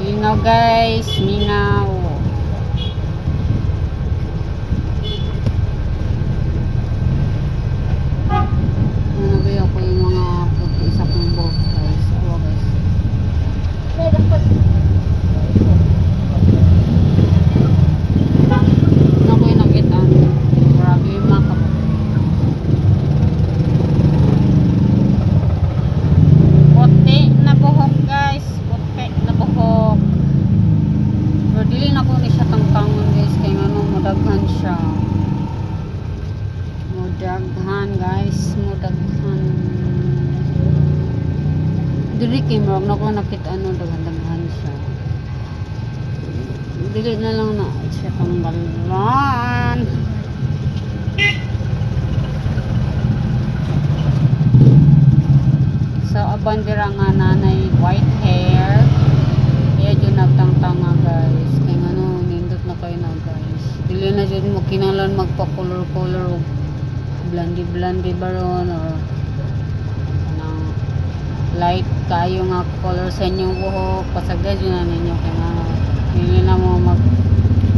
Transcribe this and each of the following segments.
Linaw guys, minaw. Ano ba ako yung mga puti sa kong buhok guys. Awa guys. Ako yung nagitan. Grabe yung mga kapatid. Puti na buhok guys. Puti na buhok. Pero dili na ko ni siya tangtangon guys. Kaya ano, mudaghan siya. Mudaghan guys. Mudaghan. Dili kay marag na ko nakita ano, daghan-daghan siya. Dili na lang na siya tanggalan. So abandira nga nanay white hair. Kaya dyan nagtangtanga guys. Kaya ano, nindot na kayo na guys. Dili na dyan mo kinalan magpa-color-color o blondie-blondie baron or anong light kayo nga color sa inyong buhok. Pasagda dyan na ninyo. Kaya nga hindi na mo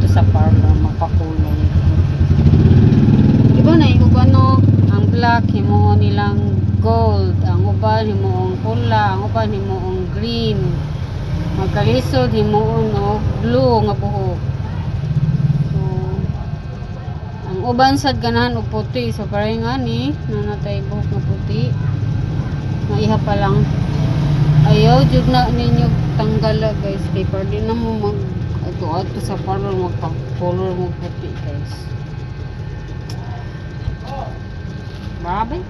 ito sa parlor magpakulay. Diba na yung ano, ang black himuon nilang gold, ang uban himuong pula, ang uban himuong green, magkalisod himuon o blue nga buhok. So ang uban sad ganahan og puti, so parang nga ni nanatay buhok nga puti nga iha pa lang ayaw jud na ninyo tanggala guys, kay pwede na mo mag ato sa parlor magpa-color mo puti guys. Bye.